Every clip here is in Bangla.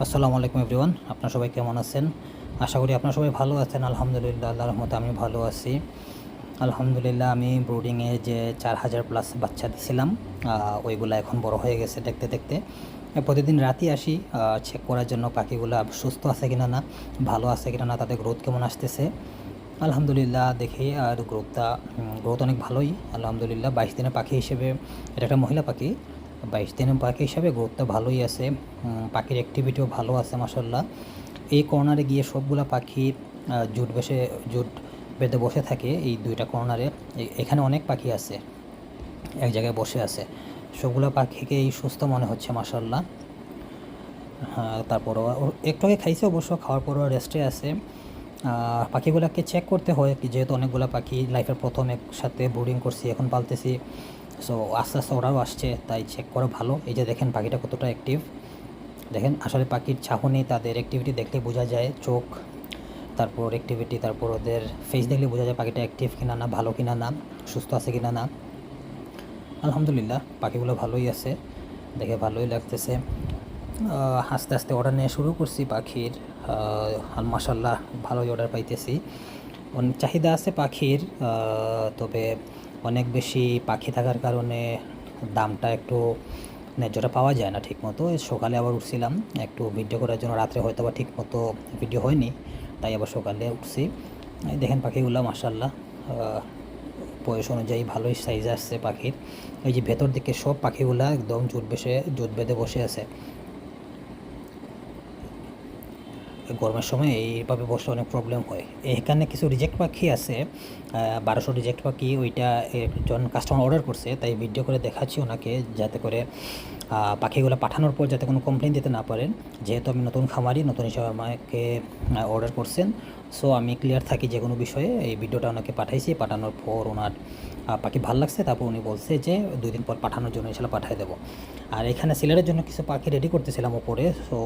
আসসালামু আলাইকুম এভরিওয়ান, আপনারা সবাই কেমন আছেন? আশা করি আপনারা সবাই ভালো আছেন। আলহামদুলিল্লাহ, আল্লাহর রহমতে আমি ভালো আছি। আলহামদুলিল্লাহ, আমি ব্রুডিংয়ে যে 4000 প্লাস বাচ্চা দিছিলাম, ওইগুলো এখন বড় হয়ে গেছে দেখতে দেখতে। প্রতিদিন রাতে আসি চেক করার জন্য পাখিগুলো সুস্থ আছে কিনা না, ভালো আছে কিনা না, তাদের গ্রোথ কেমন আসতেছে। আলহামদুলিল্লাহ দেখি আর গ্রোথ অনেক ভালোই আলহামদুলিল্লাহ। 22 দিনের পাখি হিসেবে, এটা একটা মহিলা পাখি, 22 দিনের পাখি হিসাবে গ্রোথটা ভালোই আছে। পাখির অ্যাক্টিভিটিও ভালো আছে মাশাল্লাহ। এই কর্নারে গিয়ে সবগুলা পাখি জুট বেঁধে বসে থাকে। এই দুইটা কর্নারে এখানে অনেক পাখি আছে, এক জায়গায় বসে আছে। সবগুলা পাখিকে এই সুস্থ মনে হচ্ছে মাশাল্লাহ। হ্যাঁ, তারপরও একটু আগে খাইছে, অবশ্য খাওয়ার পরও রেস্টে আছে। পাখিগুলোকে চেক করতে হয়, যেহেতু অনেকগুলো পাখি লাইফের প্রথম একসাথে ব্রুডিং করছি, এখন পালতেছি। সো আস্তে আস্তে ওরাও আসছে, তাই চেক করা ভালো। এই যে দেখেন পাখিটা কতটা অ্যাক্টিভ, দেখেন আসলে পাখির চাহনি, তাদের অ্যাক্টিভিটি দেখলে বোঝা যায়। চোখ, তারপর অ্যাক্টিভিটি, তারপর ওদের ফেস দেখলে বোঝা যায় পাখিটা অ্যাক্টিভ কিনা না, ভালো কিনা না, সুস্থ আছে কিনা না। আলহামদুলিল্লাহ পাখিগুলো ভালোই আছে, দেখে ভালোই লাগতেছে। আস্তে আস্তে অর্ডার নেওয়া শুরু করছি পাখির। মাশাল্লাহ ভালোই অর্ডার পাইতেছি, অনেক চাহিদা আছে পাখির। তবে অনেক বেশি পাখি থাকার কারণে দামটা একটু ন্যায্যটা পাওয়া যায় না ঠিক মতো। সকালে আবার উঠছিলাম একটু ভিডিও করার জন্য, রাত্রে হয়তো বা ঠিক মতো ভিডিও হয়নি, তাই আবার সকালে উঠছি। এই দেখেন পাখিগুলো মাশাল্লাহ বয়স অনুযায়ী ভালোই সাইজ আসছে পাখির। এই যে ভেতর দিকে সব পাখিগুলা একদম জুট বেঁধে বসে আছে। গরমের সময় এইভাবে বসলে অনেক প্রবলেম হয়। এখানে কিছু রিজেক্ট পাখি আছে, 1200 রিজেক্ট পাখি, ওইটা একজন কাস্টমার অর্ডার করছে, তাই ভিডিও করে দেখাচ্ছি ওনাকে, যাতে করে পাখিগুলো পাঠানোর পর যাতে কোনো কমপ্লেন দিতে না পারেন। যেহেতু আমি নতুন খামারি, নতুন হিসাবে আমাকে অর্ডার করছেন, সো আমি ক্লিয়ার থাকি যে কোনো বিষয়ে। এই ভিডিওটা ওনাকে পাঠাইছি, পাঠানোর পর ওনার পাখি ভালো লাগছে, তারপর উনি বলছে যে 2 দিন পর পাঠানোর জন্য ইনশাল্লাহ পাঠিয়ে দেবো। আর এখানে সিলেটের জন্য কিছু পাখি রেডি করতেছিলাম ওপরে, সো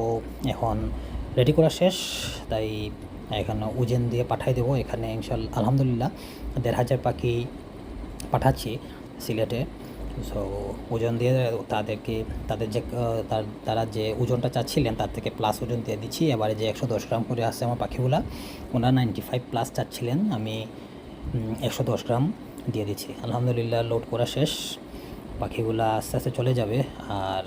এখন রেডি করা শেষ, তাই এখানে ওজন দিয়ে পাঠাই দেবো। এখানে আলহামদুলিল্লাহ 1500 পাখি পাঠাচ্ছি সিলেটে। সো ওজন দিয়ে তাদেরকে, তাদের যে তারা যে ওজনটা চাচ্ছিলেন তার থেকে প্লাস ওজন দিয়ে দিচ্ছি। এবারে যে 110 গ্রাম করে আসছে আমার পাখিগুলা, ওনারা 95 প্লাস চাচ্ছিলেন, আমি 110 গ্রাম দিয়ে দিচ্ছি। আলহামদুলিল্লাহ লোড করা শেষ, পাখিগুলা আস্তে আস্তে চলে যাবে। আর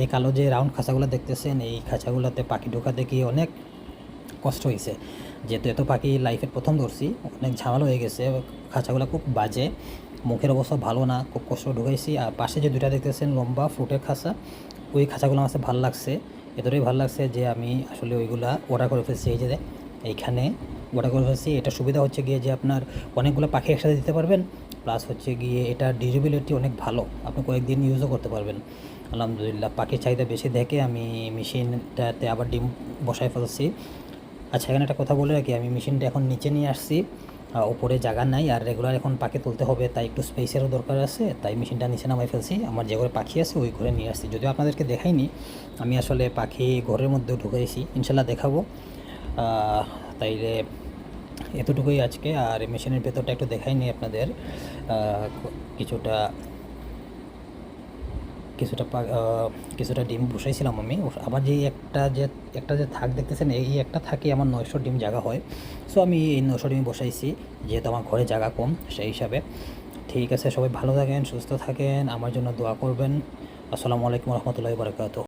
এই কালো যে রাউন্ড খাঁচাগুলো দেখতেছেন, এই খাঁচাগুলোতে পাখি ঢোকাতে গিয়ে অনেক কষ্ট হয়েছে। যেহেতু এত পাখি লাইফের প্রথম ধরছি, অনেক ঝামেলা হয়ে গেছে। খাঁচাগুলো খুব বাজে, মুখের অবস্থা ভালো না, খুব কষ্ট ঢুকাইছি। আর পাশে যে দুইটা দেখতেছেন লম্বা ফ্রুটের খাঁচা, ওই খাঁচাগুলো আমার কাছে ভালো লাগছে। এতটাই ভালো লাগছে যে আমি আসলে ওইগুলা অর্ডার করে ফেলছি। এই যে এইখানে অর্ডার করে ফেলছি। এটা সুবিধা হচ্ছে গিয়ে যে আপনার অনেকগুলো পাখি একসাথে দিতে পারবেন, প্লাস হচ্ছে গিয়ে এটা ডিউরেবিলিটি অনেক ভালো, আপনি কয়েকদিন ইউজও করতে পারবেন। আলহামদুলিল্লাহ পাখির চাহিদা বেশি দেখে আমি মেশিনটাতে আবার ডিম বসায় ফেলছি। আচ্ছা, এখানে একটা কথা বলে রাখি, আমি মেশিনটা এখন নিচে নিয়ে আসছি, উপরে জায়গা নাই, আর রেগুলার এখন পাখি তুলতে হবে, তাই একটু স্পেসেরও দরকার আছে, তাই মেশিনটা নিচে নামাই ফেলছি। আমার যে ঘরে পাখি আছে ওই ঘরে নিয়ে আসছি, যদিও আপনাদেরকে দেখাইনি। আমি আসলে পাখি ঘরের মধ্যেও ঢুকাইছি, ইনশাল্লাহ দেখাবো। তাইলে এতটুকুই আজকে। আর মেশিনের ভেতরটা একটু দেখাইনি আপনাদের। কিছুটা কিছুটা কিছুটা ডিম বসাইছিলাম আমি। আমার যে একটা যে থাক দেখতেছেন, এই একটা থাকে আমার 900 ডিম জায়গা হয়। সো আমি এই 900 ডিম বসাইছি, যেহেতু আমার ঘরে জায়গা কম সেই হিসাবে। ঠিক আছে, সবাই ভালো থাকেন, সুস্থ থাকেন, আমার জন্য দোয়া করবেন। আসসালামু আলাইকুম রহমতুল্লাহি বারাকাতুহু।